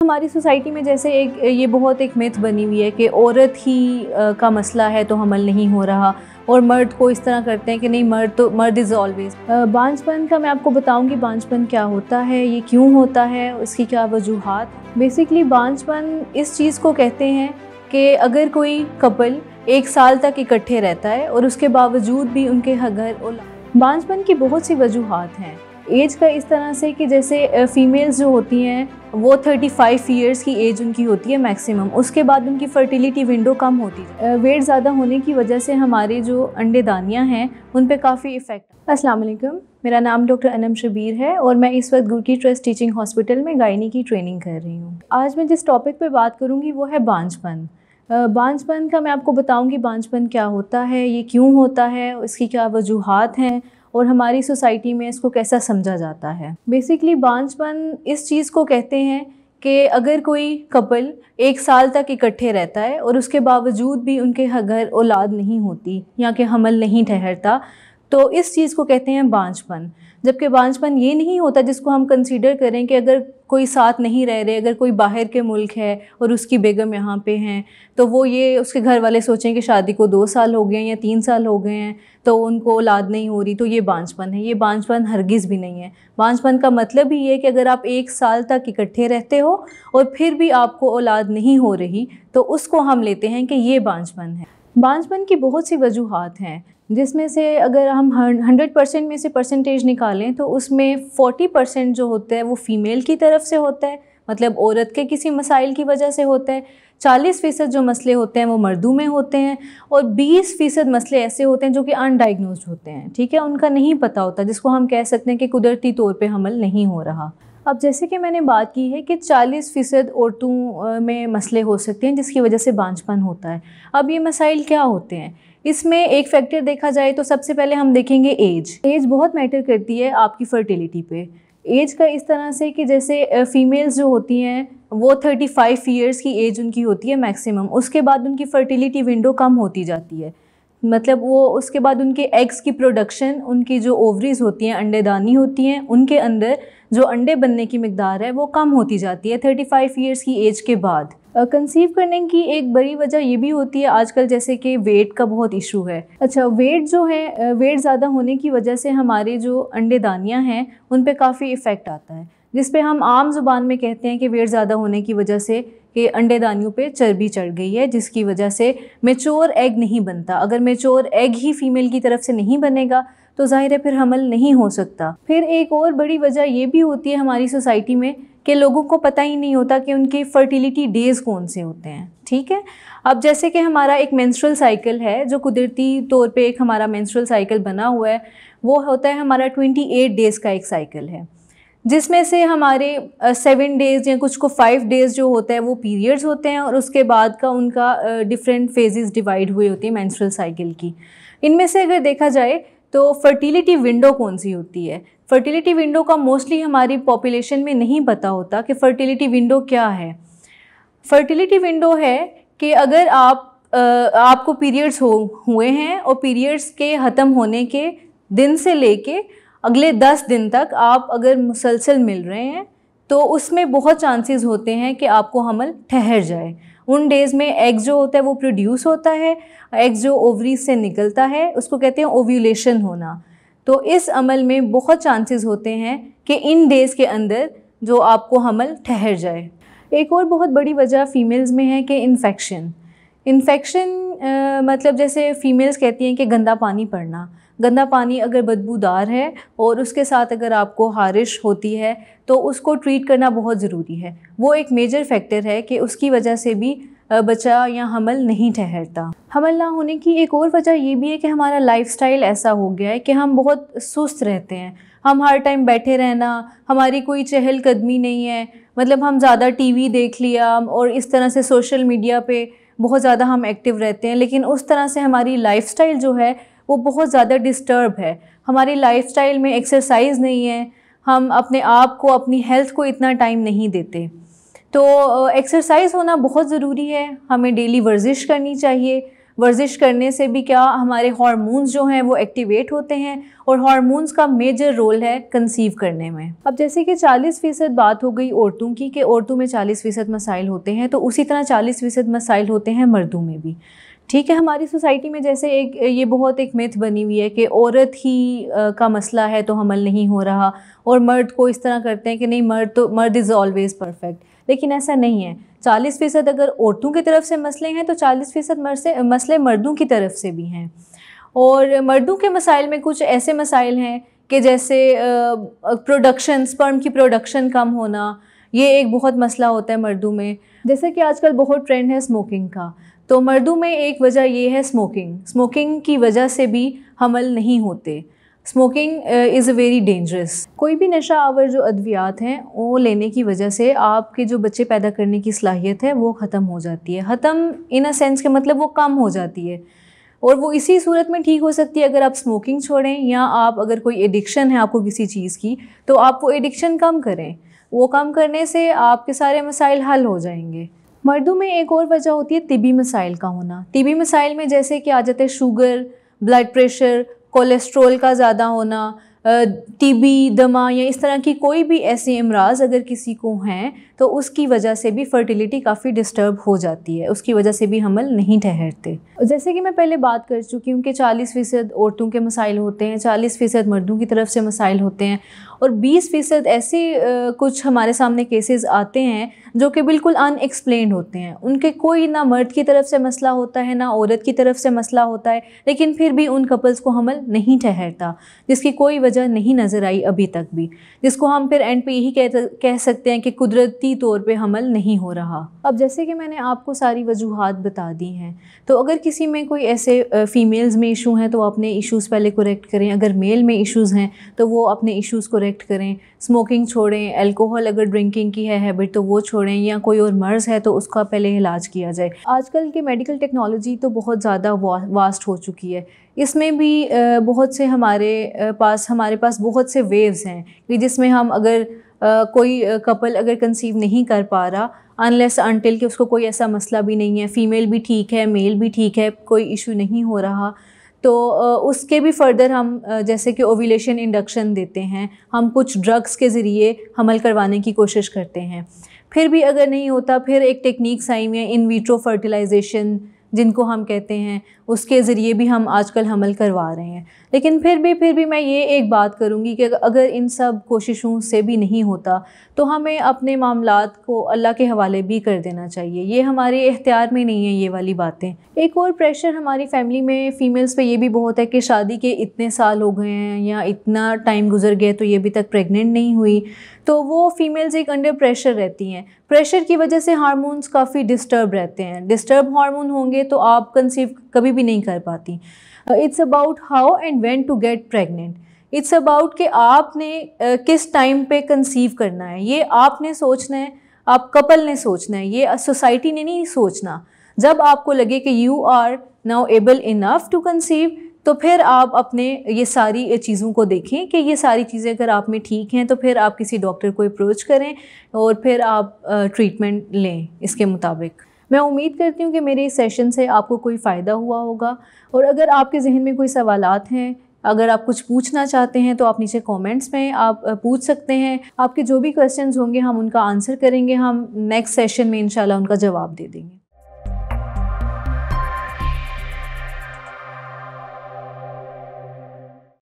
हमारी सोसाइटी में जैसे ये बहुत एक मिथ बनी हुई है कि औरत ही का मसला है तो हमल नहीं हो रहा, और मर्द को इस तरह करते हैं कि नहीं, मर्द इज़ ऑलवेज। बांझपन का मैं आपको बताऊंगी बांझपन क्या होता है, ये क्यों होता है, इसकी क्या वजूहात। बेसिकली बांझपन इस चीज़ को कहते हैं कि अगर कोई कपल 1 साल तक इकट्ठे रहता है और उसके बावजूद भी उनके घर बांझपन की बहुत सी वजूहात हैं। एज का इस तरह से कि जैसे फ़ीमेल्स जो होती हैं वो 35 ईयर्स की एज उनकी होती है मैक्सिमम, उसके बाद उनकी फर्टिलिटी विंडो कम होती है। वेट ज़्यादा होने की वजह से हमारे जो अंडेदानियाँ हैं उन पे काफ़ी इफ़ेक्ट। अस्सलाम वालेकुम, मेरा नाम डॉक्टर अनम शबीर है और मैं इस वक्त गुरकी ट्रस्ट टीचिंग हॉस्पिटल में गायनी की ट्रेनिंग कर रही हूँ। आज मैं जिस टॉपिक पे बात करूँगी वो है बांझपन। बांझपन का मैं आपको बताऊँगी बांझपन क्या होता है, ये क्यों होता है, इसकी क्या वजूहात हैं और हमारी सोसाइटी में इसको कैसा समझा जाता है। बेसिकली बांझपन इस चीज़ को कहते हैं कि अगर कोई कपल 1 साल तक इकट्ठे रहता है और उसके बावजूद भी उनके घर औलाद नहीं होती या कि हमल नहीं ठहरता, तो इस चीज़ को कहते हैं बांझपन। जबकि बांझपन ये नहीं होता जिसको हम कंसीडर करें कि अगर कोई साथ नहीं रह रहे, अगर कोई बाहर के मुल्क है और उसकी बेगम यहाँ पे हैं, तो वो ये उसके घर वाले सोचें कि शादी को 2 साल हो गए हैं या 3 साल हो गए हैं तो उनको औलाद नहीं हो रही, तो ये बांझपन है। ये बांझपन हरगिज़ भी नहीं है। बांझपन का मतलब ही ये कि अगर आप 1 साल तक इकट्ठे रहते हो और फिर भी आपको औलाद नहीं हो रही, तो उसको हम लेते हैं कि ये बांझपन है। बांझपन की बहुत सी वजूहात हैं, जिसमें से अगर हम 100% में से परसेंटेज निकालें तो उसमें 40% जो होता है वो फ़ीमेल की तरफ से होता है, मतलब औरत के किसी मसाइल की वजह से होता है। 40% जो मसले होते हैं वो मर्दों में होते हैं और 20% मसले ऐसे होते हैं जो कि अनडायग्नोज्ड होते हैं, ठीक है, उनका नहीं पता होता, जिसको हम कह सकते हैं कि कुदरती तौर पे हमल नहीं हो रहा। अब जैसे कि मैंने बात की है कि 40% औरतों में मसले हो सकते हैं जिसकी वजह से बांझपन होता है। अब ये मसाइल क्या होते हैं, इसमें एक फैक्टर देखा जाए तो सबसे पहले हम देखेंगे एज बहुत मैटर करती है आपकी फर्टिलिटी पे। एज का इस तरह से कि जैसे फ़ीमेल्स जो होती हैं वो 35 ईयर्स की एज उनकी होती है मैक्सिमम, उसके बाद उनकी फर्टिलिटी विंडो कम होती जाती है, मतलब वो उसके बाद उनके एग्स की प्रोडक्शन, उनकी जो ओवरीज होती हैं, अंडेदानी होती हैं, उनके अंदर जो अंडे बनने की मिकदार है वो कम होती जाती है 35 ईयर्स की एज के बाद। कंसीव करने की एक बड़ी वजह ये भी होती है आजकल जैसे कि वेट का बहुत इशू है। अच्छा, वेट जो है, वेट ज़्यादा होने की वजह से हमारे जो अंडेदानियाँ हैं उन पे काफ़ी इफ़ेक्ट आता है, जिस पे हम आम ज़ुबान में कहते हैं कि वेट ज़्यादा होने की वजह से कि अंडेदानियों पे चर्बी चढ़ गई है, जिसकी वजह से मैच्योर एग नहीं बनता। अगर मैच्योर एग ही फीमेल की तरफ से नहीं बनेगा तो ज़ाहिर है फिर हमल नहीं हो सकता। फिर एक और बड़ी वजह ये भी होती है हमारी सोसाइटी में कि लोगों को पता ही नहीं होता कि उनके फर्टिलिटी डेज़ कौन से होते हैं, ठीक है। अब जैसे कि हमारा एक मेंस्ट्रुअल साइकिल है, जो कुदरती तौर पे एक हमारा मेंस्ट्रुअल साइकिल बना हुआ है, वो होता है हमारा 28 डेज़ का एक साइकिल है, जिसमें से हमारे 7 डेज़ या कुछ को 5 डेज़ जो होता है वो पीरियड्स होते हैं और उसके बाद का उनका डिफरेंट फेजेस डिवाइड हुए होती है मेंस्ट्रुअल साइकिल की। इनमें से अगर देखा जाए तो फर्टिलिटी विंडो कौन सी होती है, फर्टिलिटी विंडो का मोस्टली हमारी पॉपुलेशन में नहीं पता होता कि फ़र्टिलिटी विंडो क्या है। फर्टिलिटी विंडो है कि अगर आपको पीरियड्स हुए हैं और पीरियड्स के ख़त्म होने के दिन से लेके अगले 10 दिन तक आप अगर मुसलसल मिल रहे हैं तो उसमें बहुत चांसेस होते हैं कि आपको हमल ठहर जाए। उन डेज़ में एग जो होता है वो प्रोड्यूस होता है, एग जो ओवरीज से निकलता है उसको कहते हैं ओव्यूलेशन होना। तो इस अमल में बहुत चांसेस होते हैं कि इन डेज़ के अंदर जो आपको हमल ठहर जाए। एक और बहुत बड़ी वजह फ़ीमेल्स में है कि इन्फेक्शन मतलब जैसे फ़ीमेल्स कहती हैं कि गंदा पानी पड़ना। गंदा पानी अगर बदबूदार है और उसके साथ अगर आपको हारिश होती है तो उसको ट्रीट करना बहुत ज़रूरी है। वो एक मेजर फैक्टर है कि उसकी वजह से भी बच्चा या हमल नहीं ठहरता। हमल ना होने की एक और वजह ये भी है कि हमारा लाइफस्टाइल ऐसा हो गया है कि हम बहुत सुस्त रहते हैं, हम हर टाइम बैठे रहना, हमारी कोई चहल कदमी नहीं है, मतलब हम ज़्यादा टीवी देख लिया और इस तरह से सोशल मीडिया पे बहुत ज़्यादा हम एक्टिव रहते हैं, लेकिन उस तरह से हमारी लाइफस्टाइल जो है वो बहुत ज़्यादा डिस्टर्ब है। हमारी लाइफस्टाइल में एक्सरसाइज नहीं है, हम अपने आप को, अपनी हेल्थ को इतना टाइम नहीं देते। तो एक्सरसाइज होना बहुत ज़रूरी है, हमें डेली वर्जिश करनी चाहिए, वर्जिश करने से भी क्या हमारे हार्मोन्स जो हैं वो एक्टिवेट होते हैं और हार्मोन्स का मेजर रोल है कंसीव करने में। अब जैसे कि 40% बात हो गई औरतों की कि औरतों में 40% मसाइल होते हैं, तो उसी तरह 40% मसाइल होते हैं मर्दों में भी। ठीक है, हमारी सोसाइटी में जैसे ये बहुत एक मिथ बनी हुई है कि औरत ही का मसला है तो हमल नहीं हो रहा, और मर्द को इस तरह करते हैं कि नहीं मर्द इज़ ऑलवेज़ परफेक्ट, लेकिन ऐसा नहीं है। 40% अगर औरतों की तरफ से मसले हैं तो 40% मसले मर्दों की तरफ से भी हैं। और मर्दों के मसाइल में कुछ ऐसे मसाइल हैं कि जैसे प्रोडक्शन, स्पर्म की प्रोडक्शन कम होना, ये एक बहुत मसला होता है मर्दों में। जैसे कि आजकल बहुत ट्रेंड है स्मोकिंग का, तो मर्दों में एक वजह ये है स्मोकिंग की वजह से भी हमल नहीं होते। Smoking is very dangerous. कोई भी नशा आवर जो अद्वियात हैं वो लेने की वजह से आपके जो बच्चे पैदा करने की सलाहियत है वो ख़त्म हो जाती है। ख़त्म इन अ सेंस के मतलब वो कम हो जाती है, और वो इसी सूरत में ठीक हो सकती है अगर आप स्मोकिंग छोड़ें, या आप अगर कोई एडिक्शन है आपको किसी चीज़ की तो आप वो एडिक्शन कम करें। वो कम करने से आपके सारे मसाइल हल हो जाएंगे। मर्दों में एक और वजह होती है तिबी मसाइल का होना। तिबी मसाइल में जैसे कि आ जाते हैं शुगर, ब्लड प्रेशर, कोलेस्ट्रोल का ज़्यादा होना, टीबी, दमा या इस तरह की कोई भी ऐसे अमराज अगर किसी को हैं तो उसकी वजह से भी फर्टिलिटी काफ़ी डिस्टर्ब हो जाती है, उसकी वजह से भी हमल नहीं ठहरते। जैसे कि मैं पहले बात कर चुकी हूँ कि 40% औरतों के मसाइल होते हैं, 40% मर्दों की तरफ से मसाइल होते हैं, और 20% ऐसे कुछ हमारे सामने केसेस आते हैं जो कि बिल्कुल अनएक्सप्लेन्ड होते हैं। उनके कोई ना मर्द की तरफ से मसला होता है ना औरत की तरफ से मसला होता है, लेकिन फिर भी उन कपल्स को हमल नहीं ठहरता, जिसकी कोई वजह नहीं नज़र आई अभी तक भी, जिसको हम फिर एंड पे यही कह सकते हैं कि कुदरती तौर पे हमल नहीं हो रहा। अब जैसे कि मैंने आपको सारी वजूहात बता दी हैं, तो अगर किसी में कोई ऐसे फ़ीमेल्स में इशू हैं तो अपने इश्यूज़ पहले करेक्ट करें, अगर मेल में इश्यूज़ हैं तो वो अपने इश्यूज़ करेक्ट करें। स्मोकिंग छोड़ें, अल्कोहल अगर ड्रिंकिंग की है हैबिट तो वो छोड़ें, या कोई और मर्ज़ है तो उसका पहले इलाज किया जाए। आजकल की मेडिकल टेक्नोलॉजी तो बहुत ज़्यादा वास्ट हो चुकी है, इसमें भी बहुत से हमारे पास बहुत से वेव्स हैं कि जिसमें हम अगर कोई कपल अगर कंसीव नहीं कर पा रहा अनलेस अनटिल कि उसको कोई ऐसा मसला भी नहीं है, फ़ीमेल भी ठीक है, मेल भी ठीक है, कोई इशू नहीं हो रहा, तो उसके भी फ़र्दर हम जैसे कि ओव्यूलेशन इंडक्शन देते हैं, हम कुछ ड्रग्स के ज़रिए हमल करवाने की कोशिश करते हैं। फिर भी अगर नहीं होता, फिर एक टेक्निक्स आई हुई है इन विट्रो फर्टिलाइजेशन जिनको हम कहते हैं, उसके ज़रिए भी हम आजकल हमल करवा रहे हैं। लेकिन फिर भी मैं ये एक बात करूँगी कि अगर इन सब कोशिशों से भी नहीं होता तो हमें अपने मामलात को अल्लाह के हवाले भी कर देना चाहिए। ये हमारे इख्तियार में नहीं है ये वाली बातें। एक और प्रेशर हमारी फैमिली में फ़ीमेल्स पे ये भी बहुत है कि शादी के इतने साल हो गए हैं या इतना टाइम गुजर गया तो ये अभी तक प्रेग्नेंट नहीं हुई, तो वो फ़ीमेल्स एक अंडर प्रेशर रहती हैं। प्रेशर की वजह से हार्मोन्स काफ़ी डिस्टर्ब रहते हैं। डिस्टर्ब हार्मोन होंगे तो आप कंसीव कभी भी नहीं कर पाती। It's about how and when to get pregnant. It's about कि आपने किस टाइम पे कंसीव करना है, ये आपने सोचना है, आप कपल ने सोचना है, ये सोसाइटी ने नहीं सोचना। जब आपको लगे कि you are now able enough to conceive तो फिर आप अपने ये सारी चीज़ों को देखें कि ये सारी चीज़ें अगर आप में ठीक हैं तो फिर आप किसी डॉक्टर को अप्रोच करें और फिर आप ट्रीटमेंट लें इसके मुताबिक। मैं उम्मीद करती हूँ कि मेरे इस सेशन से आपको कोई फ़ायदा हुआ होगा, और अगर आपके जहन में कोई सवालात हैं, अगर आप कुछ पूछना चाहते हैं तो आप नीचे कमेंट्स में आप पूछ सकते हैं। आपके जो भी क्वेश्चंस होंगे हम उनका आंसर करेंगे, हम नेक्स्ट सेशन में इंशाल्लाह उनका जवाब दे देंगे।